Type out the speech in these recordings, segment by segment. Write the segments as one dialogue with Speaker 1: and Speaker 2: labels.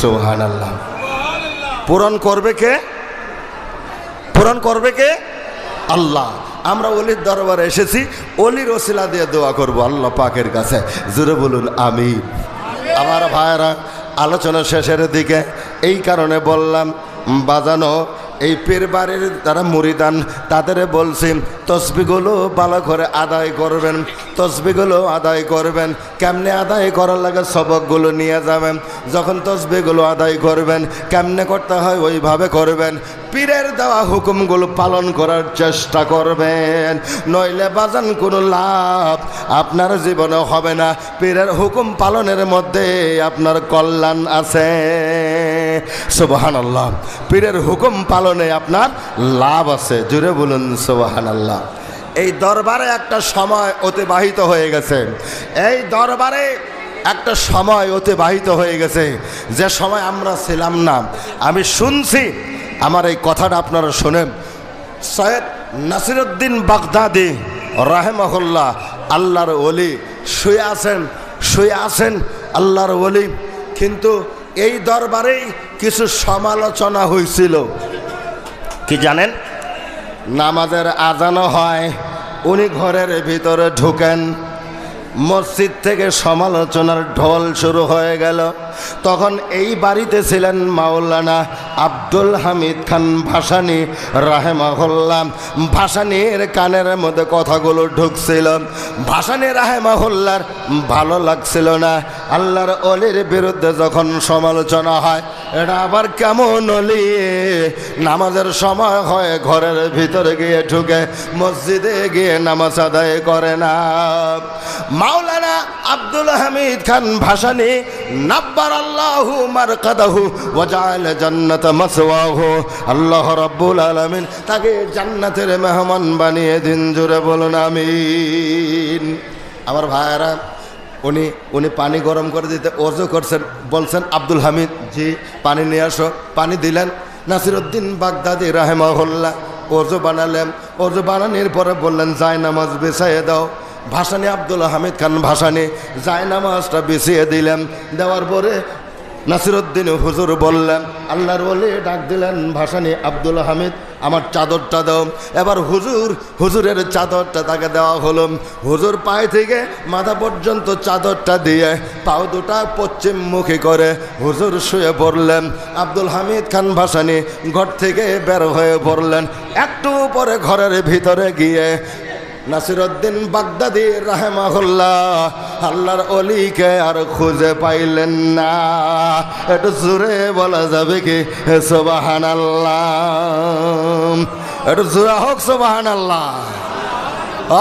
Speaker 1: সুবহানাল্লাহ। পূরণ করবে কে? পূরণ করবে কে? আল্লাহ। আমরা অলির দরবারে এসেছি, অলির ওসিলা দিয়ে দোয়া করব আল্লাহ পাকের কাছে। জোরে বলুন আমিন। আমার ভাইরা, আলোচনা শেষের দিকে এই কারণে বললাম, বাজানো এই পীর বাড়ির যারা মুরিদান তাদের বলছি তসবিহগুলো ভালো করে আদায় করবেন, তসবিহগুলো আদায় করবেন। কেমনে আদায় করার লাগে সবকগুলো নিয়ে যাবেন। যখন তসবিহগুলো আদায় করবেন কেমনে করতে হয় ওইভাবে করবেন। পীরের দেওয়া হুকুমগুলো পালন করার চেষ্টা করবেন, নইলে বাজান কোনো লাভ আপনার জীবনে হবে না। পীরের হুকুম পালনের মধ্যে আপনার কল্যাণ আছে। সুবহানাল্লাহ। পীরের হুকুম পালনে আপনার লাভ আছে। জুড়ে বলুন সুবহানাল্লাহ। এই দরবারে একটা সময় অতিবাহিত হয়ে গেছে, এই দরবারে একটা সময় অতিবাহিত হয়ে গেছে যে সময় আমরা ছিলাম না। আমি শুনছি, আমার এই কথাটা আপনারা শোনেন। সৈয়দ নাসিরউদ্দিন বাগদাদি রাহিমাহুল্লাহ, আল্লাহর ওলি, শুয়ে আছেন আল্লাহর ওলি। কিন্তু এই দরবারেই কিছু সমালোচনা হয়েছিল। কি জানেন? নামাজের আজানও হয়, উনি ঘরের ভিতরে ঢুকেন, মসজিদ থেকে সমালোচনার ঢোল শুরু হয়ে গেল। তখন এই বাড়িতে ছিলেন মাওলানা আব্দুল হামিদ খান ভাসানী রাহেমাহুল্লাহ। ভাসানীর কানের মধ্যে কথাগুলো ঢুকছিল। ভাসানী রাহেমাহুল্লাহর ভালো লাগছিল না। আল্লাহর অলির বিরুদ্ধে যখন সমালোচনা হয়, এটা আবার কেমন অলি, নামাজের সময় হয় ঘরের ভিতরে গিয়ে ঢুকে মসজিদে গিয়ে নামাজ আদায় করে না। মাওলানা আব্দুল হামিদ খান ভাসানী নাব্বারাল্লাহু মারকাদাহু ওয়া জাআলা জান্নাতা মাসওয়াহু, আল্লাহ রাব্বুল আলামিন তাকে জান্নাতের মেহমান বানিয়ে দিন। জোরে বলুন আমিন। আমার ভাইয়েরা, উনি পানি গরম করে দিতে ওযু করছেন, বলছেন আব্দুল হামিদ জি পানি নিয়ে আসো। পানি দিলেন। নাসিরউদ্দিন বাগদাদি রাহিমাহুল্লাহ ওযু বানালেন। ওযু বানানোর পরে বললেন জায়নামাজ বিছাইয়ে দাও। ভাসানী আব্দুল হামিদ খান ভাসানী জায়নামাজটা বিছিয়ে দিলেন। দেওয়ার পরে নাসিরউদ্দিন হুজুর বললেন, আল্লাহর ওলি ডাক দিলেন, ভাসানী আব্দুল হামিদ আমার চাদরটা দাও। এবার হুজুরের চাদরটা তাকে দেওয়া হলো। হুজুর পায়ে থেকে মাথা পর্যন্ত চাদরটা দিয়ে পাও দুটা পশ্চিমমুখী করে হুজুর শুয়ে পড়লেন। আব্দুল হামিদ খান ভাসানী ঘর থেকে বের হয়ে পড়লেন। একটু পরে ঘরের ভিতরে গিয়ে নাসিরউদ্দিন বাগদাদি রাহিমাহুল্লাহ আল্লাহর ওলিকে আর খুঁজে পাইলেন না। একটু জোরে বলা যাবে কি সুবহানাল্লাহ? একটু জোরে হোক সুবহানাল্লাহ।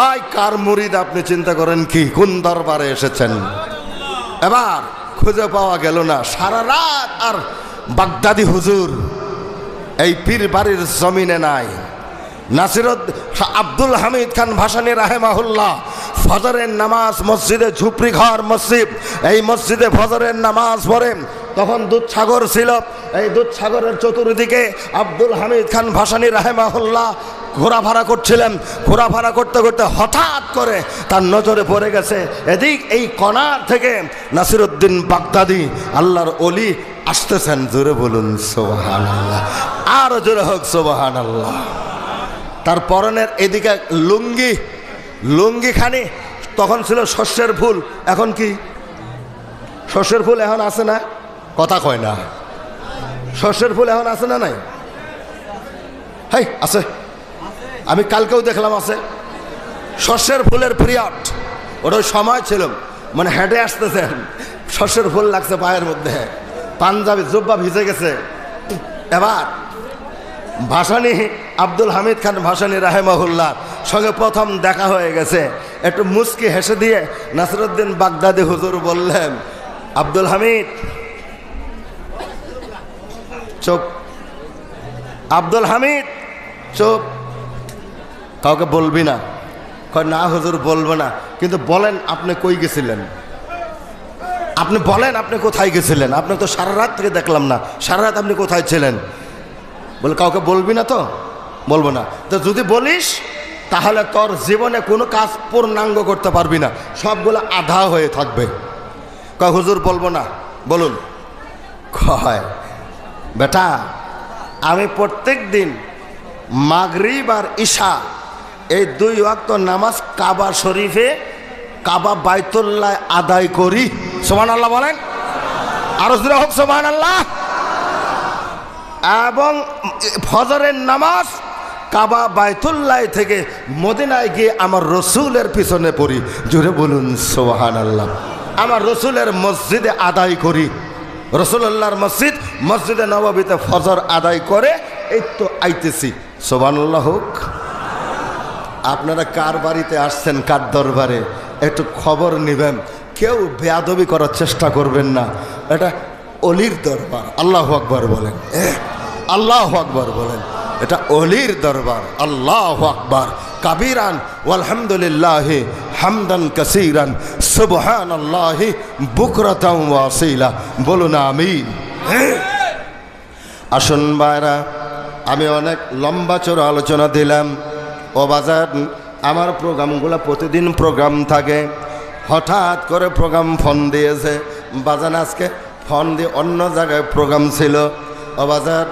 Speaker 1: ওই কার মুরিদ আপনি চিন্তা করেন কি, কোন দরবারে এসেছেন? এবার খুঁজে পাওয়া গেল না। সারা রাত আর বাগদাদি হুজুর এই পীর বাড়ির জমিনে নাই। আব্দুল হামিদ খান ভাসানী রাহিমাহুল্লাহ ফজরের নামাজ মসজিদে, ঝুপড়ি ঘর মসজিদ, এই মসজিদে ফজরের নামাজ পড়েন। তখন দুধসাগর ছিল। এই দুধসাগরের চতুর্দিকে আব্দুল হামিদ খান ভাসানী রাহিমাহুল্লাহ ঘোরাফেরা করছিলেন। ঘোরাফেরা করতে করতে হঠাৎ করে তার নজরে পড়ে গেছে এদিক এই কণার থেকে নাসিরউদ্দিন বাগদাদি আল্লাহর ওলি আসতেছেন। জোরে বলুন সুবহানাল্লাহ। আরো জোরে হোক সুবহানাল্লাহ। তার পরনের এদিকে লুঙ্গি খানি তখন ছিল শস্যের ফুল। এখন কি শস্যের ফুল এখন আছে না? কথা কয় না। শস্যের ফুল এখন আছে না? নাই? হাই আছে, আমি কালকেও দেখলাম আছে। শস্যের ফুলের পিরিয়ড, ওটা সময় ছিল, মানে হেঁটে আসতেছেন, শস্যের ফুল লাগছে পায়ের মধ্যে, পাঞ্জাবি জুব্বা ভিজে গেছে। এবার ভাসানী আব্দুল হামিদ খান ভাসানী রাহিমাহুল্লাহ সঙ্গে প্রথম দেখা হয়ে গেছে। একটু মুস্কি হেসে দিয়ে নাসিরউদ্দিন বাগদাদি হুজুর বললেন, আব্দুল হামিদ চুপ, আব্দুল হামিদ চুপ, কাউকে বলবি না। কয় না হুজুর বলবো না, কিন্তু বলেন আপনি কই গেছিলেন? আপনি বলেন আপনি কোথায় গেছিলেন? আপনি তো সারা রাত থেকে দেখলাম না, সারা রাত আপনি কোথায় ছিলেন? বলে কাউকে বলবি না? তো বলবো না। তো যদি বলিস তাহলে তোর জীবনে কোনো কাজ পূর্ণাঙ্গ করতে পারবি না, সবগুলো আধা হয়ে থাকবে। কয় হুজুর বলবো না। বলুন। কয় বেটা আমি প্রত্যেক দিন মাগরিব আর ঈশা এই 2 ওয়াক্ত নামাজ কাবা শরীফে কাবা বাইতুল্লাহ আদায় করি। সুবহানাল্লাহ বলেন, আরো জোরে হোক সুবহানাল্লাহ। এবং ফজরের নামাজ কাবা বাইতুল্লাহ থেকে মদিনায় গিয়ে আমার রসুলের পিছনে পড়ি। জোরে বলুন সুবহানাল্লাহ। আমার রসুলের মসজিদে আদায় করি। রসুল্লাহর মসজিদ মসজিদে নববীতে ফজর আদায় করে এই তো আইতেছি। সুবহানাল্লাহ হোক। আপনারা কার বাড়িতে আসছেন, কার দরবারে একটু খবর নেবেন। কেউ বেয়াদবি করার চেষ্টা করবেন না। এটা অলির দরবার। আল্লাহু আকবার বলেন, আল্লাহু আকবার বলেন। এটা অলির দরবার। আল্লাহু আকবার কাবীরান ওয়ালহামদুলিল্লাহি হামদান কাসীরান সুবহানাল্লাহি বুকরাতাও ওয়া আসীলা। বলুন আমিন। আসুন ভাইরা, আমি অনেক লম্বা চড়া আলোচনা দিলাম। ও বাজার, আমার প্রোগ্রামগুলো প্রতিদিন প্রোগ্রাম থাকে। হঠাৎ করে প্রোগ্রাম ফোন দিয়েছে বাজান, আজকে ফোন দিয়ে অন্য জায়গায় প্রোগ্রাম ছিল। ও বাজার,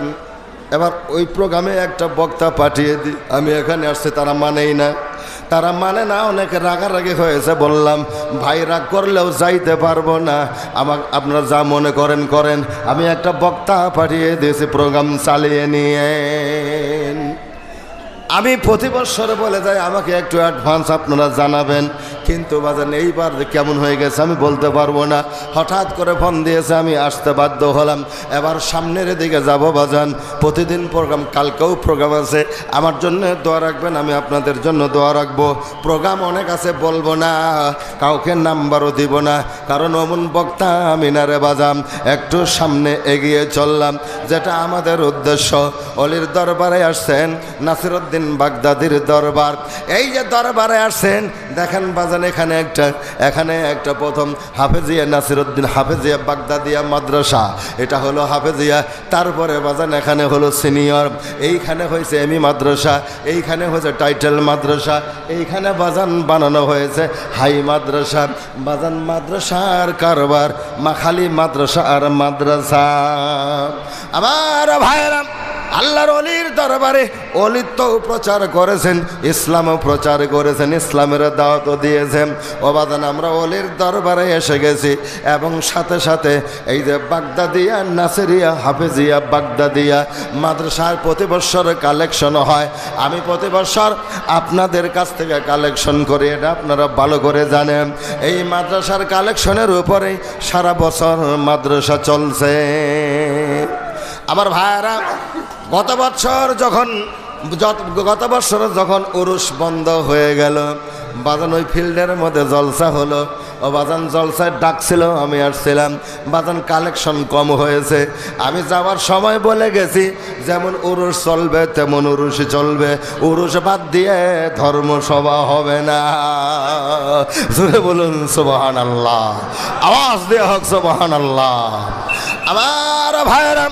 Speaker 1: এবার ওই প্রোগ্রামে একটা বক্তা পাঠিয়ে দিই, আমি এখানে আসছি, তারা মানেই না। তারা মানে না, অনেকে রাগারাগি হয়েছে। বললাম ভাই রাগ করলেও যাইতে পারবো না, আপনারা যা মনে করেন করেন। আমি একটা বক্তা পাঠিয়ে দিয়েছি, প্রোগ্রাম চালিয়ে নিয়ে। আমি প্রতি বছর বলে যাই আমাকে একটু অ্যাডভান্স আপনারা জানাবেন, কিন্তু বাজান এইবার কেমন হয়ে গেছে আমি বলতে পারবো না। হঠাৎ করে ফোন দিয়েছে, আমি আসতে বাধ্য হলাম। এবার সামনের দিকে যাব বাজান। প্রতিদিন প্রোগ্রাম, কালকেও প্রোগ্রাম আছে। আমার জন্য দোয়া রাখবেন, আমি আপনাদের জন্য দোয়া রাখবো। প্রোগ্রাম অনেক আছে, বলবো না, কাউকে নাম্বারও দিব না, কারণ অমন বক্তা আমি না রে বাজাম। একটু সামনে এগিয়ে চললাম, যেটা আমাদের উদ্দেশ্য। অলির দরবারে আসছেন নাসিরউদ্দিন বাগদাদির দরবার। এই যে দরবারে আসছেন দেখেন বাজান, এখানে একটা প্রথম হাফেজিয়া নাসিরউদ্দিন হাফেজিয়া বাগদাদিয়া মাদ্রাসা, এটা হলো হাফেজিয়া। তারপরে বাজান এখানে হলো সিনিয়র, এইখানে হয়েছে এমি মাদ্রাসা, এইখানে হয়েছে টাইটেল মাদ্রাসা, এইখানে বাজান বানানো হয়েছে হাই মাদ্রাসা। বাজান মাদ্রাসার কারবার, খালি মাদ্রাসা আর মাদ্রাসা। আমার ভাইরা, আল্লাহর অলির দরবারে অলিত্ব প্রচার করেছেন, ইসলামও প্রচার করেছেন, ইসলামের দাওয়াতও দিয়েছেন। ও বাদান, আমরা অলির দরবারে এসে গেছি। এবং সাথে সাথে এই যে বাগদাদিয়া নাসিরিয়া হাফেজিয়া বাগদাদিয়া মাদ্রাসার প্রতি বছর কালেকশন হয়। আমি প্রতি বছর আপনাদের কাছ থেকে কালেকশন করি, এটা আপনারা ভালো করে জানেন। এই মাদ্রাসার কালেকশনের উপরেই সারা বছর মাদ্রাসা চলছে। আমার ভাইয়েরা, গত বছর যখন উরুস বন্ধ হয়ে গেল বাজান, ওই ফিল্ডের মধ্যে জলসা হলো। ও বাজান জলসায় ডাকছিল, আমি আসছিলাম। বাজান কালেকশন কম হয়েছে। আমি যাওয়ার সময় বলে গেছি, যেমন উরুস চলবে তেমন উরুসই চলবে, উরুস বাদ দিয়ে ধর্মসভা হবে না। জোরে বলুন সুবহানাল্লাহ, আওয়াজ দিয়ে হোক সুবহানাল্লাহ। আমার ভাইয়েরা,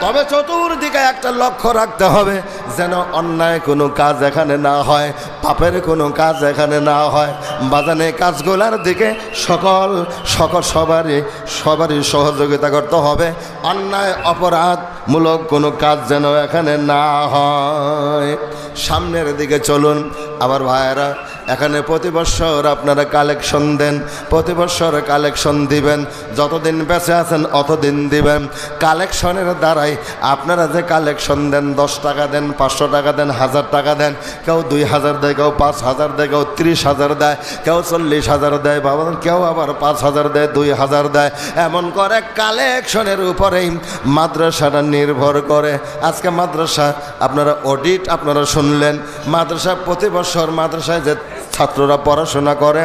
Speaker 1: তবে চতুর্দিকে একটা লক্ষ্য রাখতে হবে, যেন অন্যায় কোনো কাজ এখানে না হয়, পাপের কোনো কাজ এখানে না হয়। বাজানে কাজগুলার দিকে সবারই সহযোগিতা করতে হবে। অন্যায় অপরাধমূলক কোনো কাজ যেন এখানে না হয়। সামনের দিকে চলুন আমার ভাইয়েরা। এখানে প্রতি বছর আপনারা কালেকশন দেন, প্রতি বছর কালেকশন দিবেন, যতদিন বেঁচে আছেন অতদিন দিবেন। কালেকশনের দ্বারাই আপনারা যে কালেকশন দেন, 10 টাকা দেন, 500 টাকা দেন, 1000 টাকা দেন, কেউ 2000 দেয়, কেউ 5000 দেয়, কেউ 30,000 দেয়, কেউ 40,000 দেয়, বাবা কেউ আবার 5000 দেয়, 2000 দেয়। এমন করে কালেকশনের উপরেই মাদ্রাসাটা নির্ভর করে। আজকে মাদ্রাসা আপনারা অডিট আপনারা শুনলেন, মাদ্রাসা প্রতি বছর মাদ্রাসায় যে ছাত্ররা পড়াশোনা করে,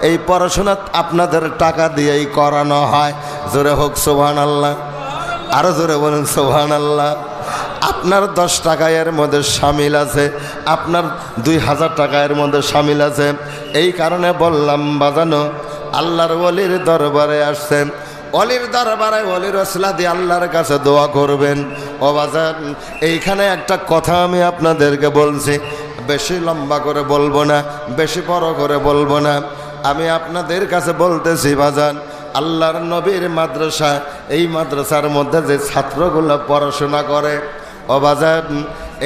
Speaker 1: এই পড়াশোনা আপনাদের টাকা দিয়েই করানো হয়। জোরে হোক সুবহানাল্লাহ, আরো জোরে বলুন সুবহানাল্লাহ। আপনার 10 টাকা এর মধ্যে শামিল আছে, আপনার 2000 টাকা এর মধ্যে শামিল আছে। এই কারণে বললাম বাজানো, আল্লাহর ওলির দরবারে আসছেন, অলির দরবারে অলির ওসিলা দিয়ে আল্লাহর কাছে দোয়া করবেন। ও বাজান, এইখানে একটা কথা আমি আপনাদেরকে বলছি, বেশি লম্বা করে বলবো না, বেশি বড় করে বলবো না। আমি আপনাদের কাছে বলতেছি বাজান, আল্লাহর নবীর মাদ্রাসা, এই মাদ্রাসার মধ্যে যে ছাত্রগুলো পড়াশোনা করে ও বাজান,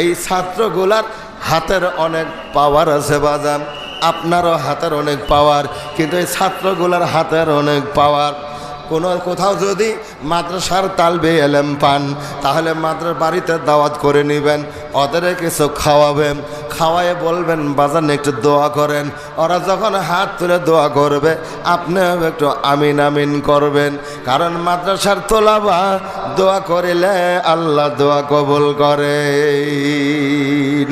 Speaker 1: এই ছাত্রগুলার হাতের অনেক পাওয়ার আছে বাজান, আপনারও হাতের অনেক পাওয়ার, কিন্তু এই ছাত্রগুলার হাতের অনেক পাওয়ার। কোথাও যদি মাদ্রাসার তালবে এলেম পান, তাহলে বাড়িতে দাওয়াত করে নেবেন, ওদের কিছু খাওয়াবেন, খাওয়ায়ে বলবেন বাজান একটু দোয়া করেন। ওরা যখন হাত তুলে দোয়া করবে, আপনিও একটু আমিন আমিন করবেন, কারণ মাদ্রাসার তোলাবা দোয়া করিলে আল্লাহ দোয়া কবুল করেন।